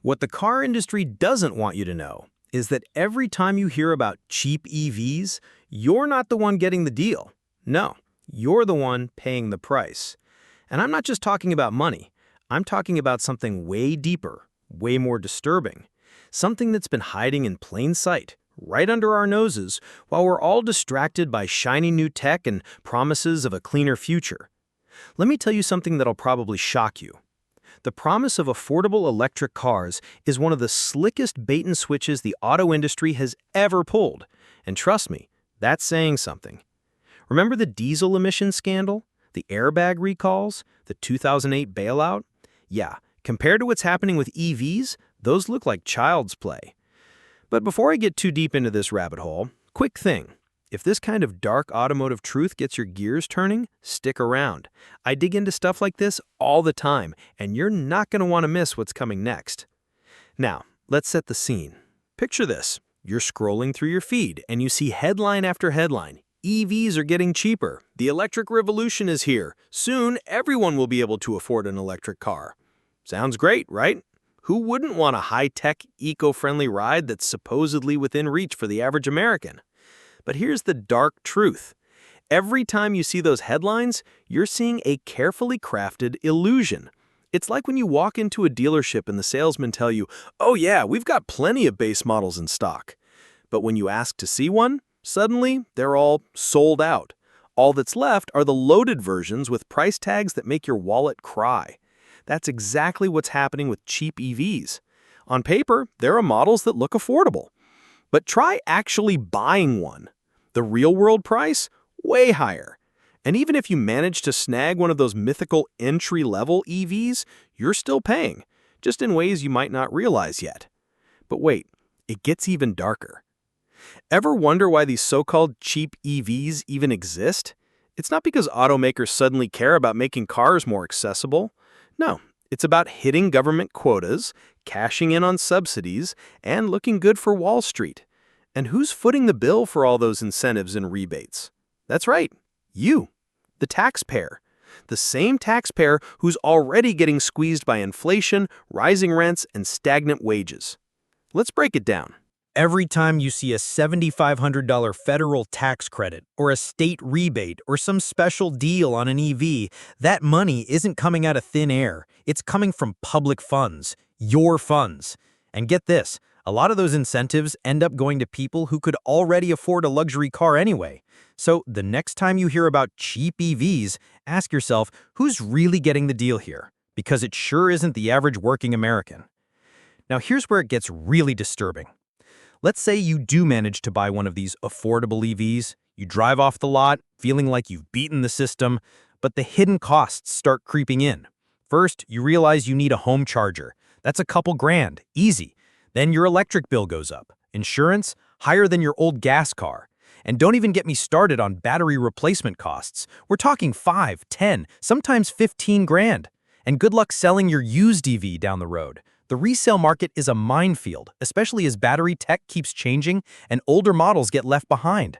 What the car industry doesn't want you to know is that every time you hear about cheap EVs, you're not the one getting the deal. No, you're the one paying the price. And I'm not just talking about money. I'm talking about something way deeper, way more disturbing. Something that's been hiding in plain sight, right under our noses, while we're all distracted by shiny new tech and promises of a cleaner future. Let me tell you something that'll probably shock you. The promise of affordable electric cars is one of the slickest bait and switches the auto industry has ever pulled. And trust me, that's saying something. Remember the diesel emission scandal? The airbag recalls? The 2008 bailout? Yeah, compared to what's happening with EVs, those look like child's play. But before I get too deep into this rabbit hole, quick thing. If this kind of dark automotive truth gets your gears turning, stick around. I dig into stuff like this all the time, and you're not going to want to miss what's coming next. Now, let's set the scene. Picture this. You're scrolling through your feed, and you see headline after headline. EVs are getting cheaper. The electric revolution is here. Soon, everyone will be able to afford an electric car. Sounds great, right? Who wouldn't want a high-tech, eco-friendly ride that's supposedly within reach for the average American? But here's the dark truth. Every time you see those headlines, you're seeing a carefully crafted illusion. It's like when you walk into a dealership and the salesmen tell you, "Oh yeah, we've got plenty of base models in stock." But when you ask to see one, suddenly they're all sold out. All that's left are the loaded versions with price tags that make your wallet cry. That's exactly what's happening with cheap EVs. On paper, there are models that look affordable. But try actually buying one. The real-world price? Way higher. And even if you manage to snag one of those mythical entry-level EVs, you're still paying, just in ways you might not realize yet. But wait, it gets even darker. Ever wonder why these so-called cheap EVs even exist? It's not because automakers suddenly care about making cars more accessible. No, it's about hitting government quotas, cashing in on subsidies, and looking good for Wall Street. And who's footing the bill for all those incentives and rebates? That's right, you, the taxpayer. The same taxpayer who's already getting squeezed by inflation, rising rents, and stagnant wages. Let's break it down. Every time you see a $7,500 federal tax credit or a state rebate or some special deal on an EV, that money isn't coming out of thin air. It's coming from public funds, your funds. And get this, a lot of those incentives end up going to people who could already afford a luxury car anyway. So the next time you hear about cheap EVs, ask yourself, who's really getting the deal here? Because it sure isn't the average working American. Now here's where it gets really disturbing. Let's say you do manage to buy one of these affordable EVs. You drive off the lot, feeling like you've beaten the system, but the hidden costs start creeping in. First, you realize you need a home charger. That's a couple grand, easy. Then your electric bill goes up. Insurance, higher than your old gas car. And don't even get me started on battery replacement costs. We're talking 5, 10, sometimes 15 grand. And good luck selling your used EV down the road. The resale market is a minefield, especially as battery tech keeps changing and older models get left behind.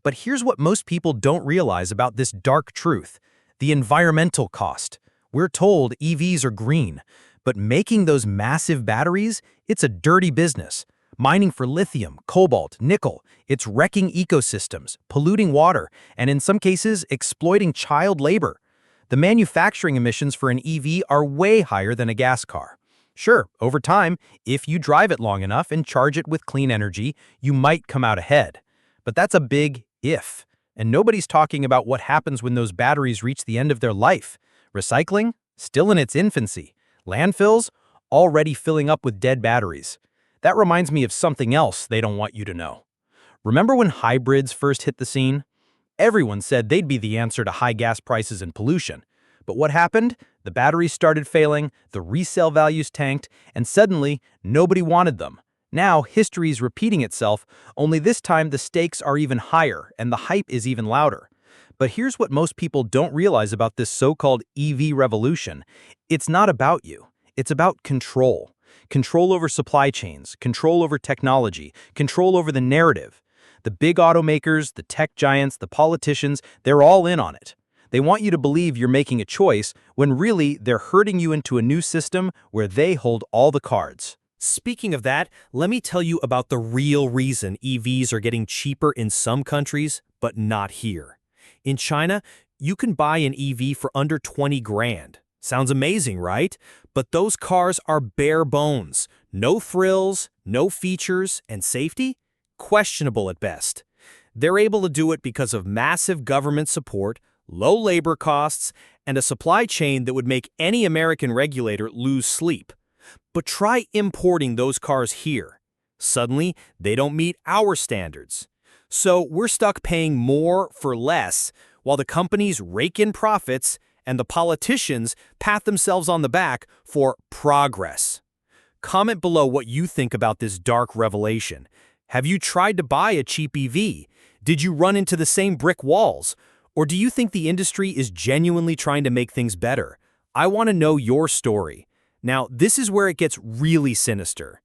But here's what most people don't realize about this dark truth: the environmental cost. We're told EVs are green, but making those massive batteries, it's a dirty business. Mining for lithium, cobalt, nickel, it's wrecking ecosystems, polluting water, and in some cases, exploiting child labor. The manufacturing emissions for an EV are way higher than a gas car. Sure, over time, if you drive it long enough and charge it with clean energy, you might come out ahead. But that's a big if. And nobody's talking about what happens when those batteries reach the end of their life. Recycling? Still in its infancy. Landfills? Already filling up with dead batteries. That reminds me of something else they don't want you to know. Remember when hybrids first hit the scene? Everyone said they'd be the answer to high gas prices and pollution. But what happened? The batteries started failing, the resale values tanked, and suddenly, nobody wanted them. Now, history's repeating itself, only this time the stakes are even higher and the hype is even louder. But here's what most people don't realize about this so-called EV revolution. It's not about you. It's about control. Control over supply chains, control over technology, control over the narrative. The big automakers, the tech giants, the politicians, they're all in on it. They want you to believe you're making a choice when really they're herding you into a new system where they hold all the cards. Speaking of that, let me tell you about the real reason EVs are getting cheaper in some countries, but not here. In China, you can buy an EV for under 20 grand. Sounds amazing, right? But those cars are bare bones. No thrills, no features, and safety? Questionable at best. They're able to do it because of massive government support, low labor costs, and a supply chain that would make any American regulator lose sleep. But try importing those cars here. Suddenly, they don't meet our standards. So we're stuck paying more for less, while the companies rake in profits and the politicians pat themselves on the back for progress. Comment below what you think about this dark revelation. Have you tried to buy a cheap EV? Did you run into the same brick walls? Or do you think the industry is genuinely trying to make things better? I want to know your story. Now, this is where it gets really sinister.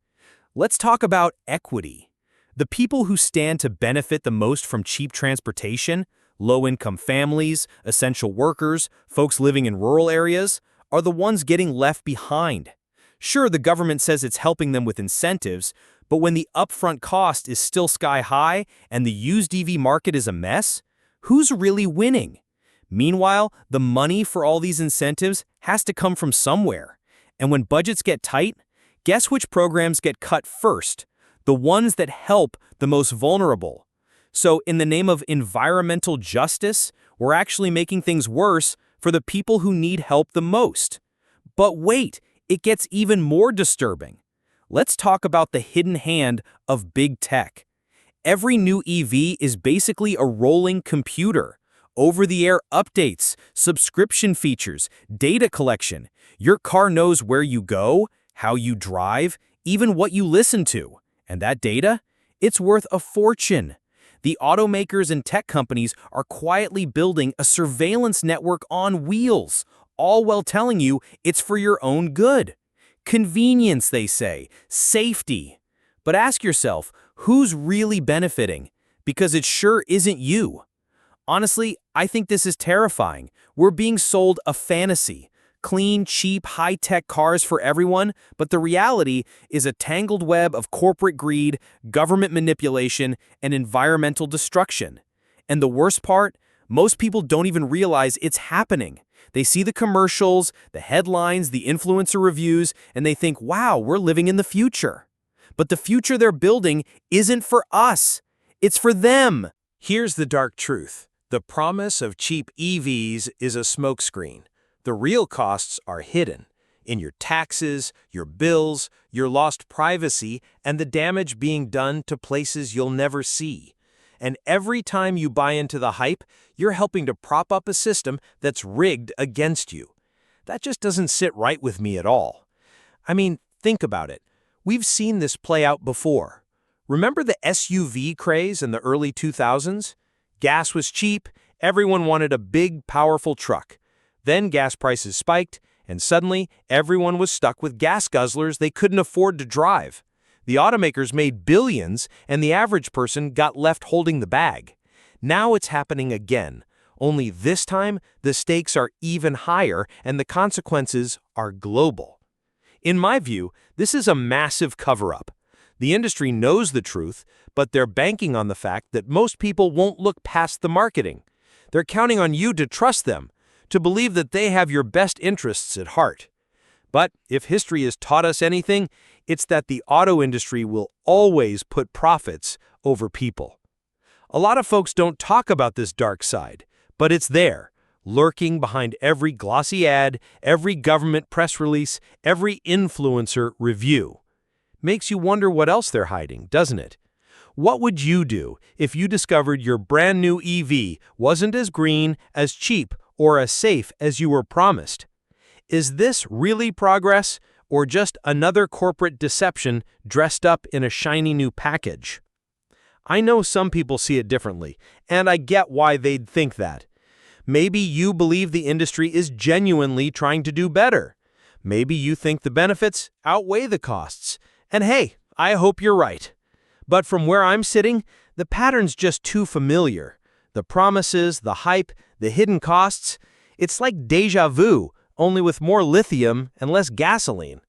Let's talk about equity. The people who stand to benefit the most from cheap transportation, low-income families, essential workers, folks living in rural areas, are the ones getting left behind. Sure, the government says it's helping them with incentives, but when the upfront cost is still sky high and the used EV market is a mess, who's really winning? Meanwhile, the money for all these incentives has to come from somewhere. And when budgets get tight, guess which programs get cut first? The ones that help the most vulnerable. So in the name of environmental justice, we're actually making things worse for the people who need help the most. But wait, it gets even more disturbing. Let's talk about the hidden hand of big tech. Every new EV is basically a rolling computer. Over-the-air updates, subscription features, data collection. Your car knows where you go, how you drive, even what you listen to. And that data? It's worth a fortune. The automakers and tech companies are quietly building a surveillance network on wheels, all while telling you it's for your own good. Convenience, they say, safety. But ask yourself, who's really benefiting? Because it sure isn't you. Honestly, I think this is terrifying. We're being sold a fantasy. Clean, cheap, high-tech cars for everyone, but the reality is a tangled web of corporate greed, government manipulation, and environmental destruction. And the worst part? Most people don't even realize it's happening. They see the commercials, the headlines, the influencer reviews, and they think, wow, we're living in the future. But the future they're building isn't for us. It's for them. Here's the dark truth. The promise of cheap EVs is a smokescreen. The real costs are hidden in your taxes, your bills, your lost privacy, and the damage being done to places you'll never see. And every time you buy into the hype, you're helping to prop up a system that's rigged against you. That just doesn't sit right with me at all. I mean, think about it. We've seen this play out before. Remember the SUV craze in the early 2000s? Gas was cheap, everyone wanted a big, powerful truck. Then gas prices spiked, and suddenly everyone was stuck with gas guzzlers they couldn't afford to drive. The automakers made billions, and the average person got left holding the bag. Now it's happening again, only this time the stakes are even higher and the consequences are global. In my view, this is a massive cover-up. The industry knows the truth, but they're banking on the fact that most people won't look past the marketing. They're counting on you to trust them, to believe that they have your best interests at heart. But if history has taught us anything, it's that the auto industry will always put profits over people. A lot of folks don't talk about this dark side, but it's there, lurking behind every glossy ad, every government press release, every influencer review. Makes you wonder what else they're hiding, doesn't it? What would you do if you discovered your brand new EV wasn't as green, as cheap, or as safe as you were promised? Is this really progress, or just another corporate deception dressed up in a shiny new package? I know some people see it differently, and I get why they'd think that. Maybe you believe the industry is genuinely trying to do better. Maybe you think the benefits outweigh the costs. And hey, I hope you're right. But from where I'm sitting, the pattern's just too familiar. The promises, the hype, the hidden costs, it's like déjà vu, only with more lithium and less gasoline.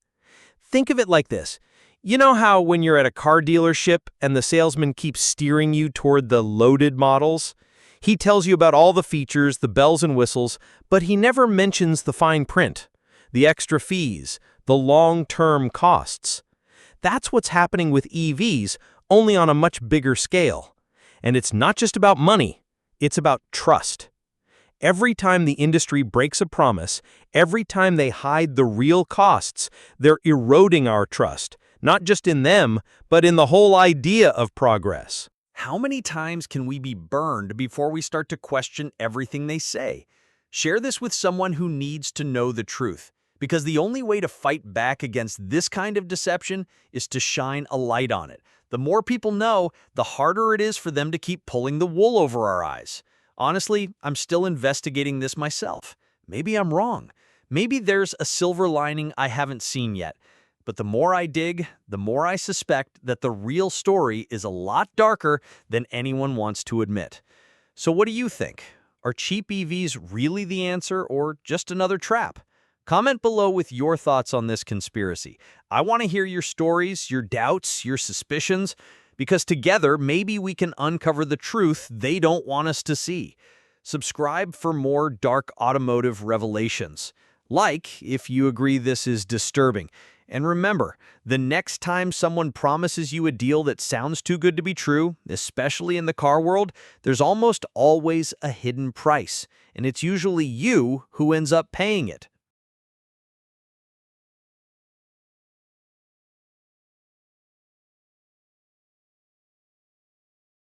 Think of it like this. You know how when you're at a car dealership and the salesman keeps steering you toward the loaded models? He tells you about all the features, the bells and whistles, but he never mentions the fine print, the extra fees, the long-term costs. That's what's happening with EVs, only on a much bigger scale. And it's not just about money, it's about trust. Every time the industry breaks a promise, every time they hide the real costs, they're eroding our trust, not just in them, but in the whole idea of progress. How many times can we be burned before we start to question everything they say? Share this with someone who needs to know the truth, because the only way to fight back against this kind of deception is to shine a light on it. The more people know, the harder it is for them to keep pulling the wool over our eyes. Honestly, I'm still investigating this myself. Maybe I'm wrong. Maybe there's a silver lining I haven't seen yet. But the more I dig, the more I suspect that the real story is a lot darker than anyone wants to admit. So what do you think? Are cheap EVs really the answer or just another trap? Comment below with your thoughts on this conspiracy. I want to hear your stories, your doubts, your suspicions, because together maybe we can uncover the truth they don't want us to see. Subscribe for more dark automotive revelations. Like if you agree this is disturbing. And remember, the next time someone promises you a deal that sounds too good to be true, especially in the car world, there's almost always a hidden price, and it's usually you who ends up paying it.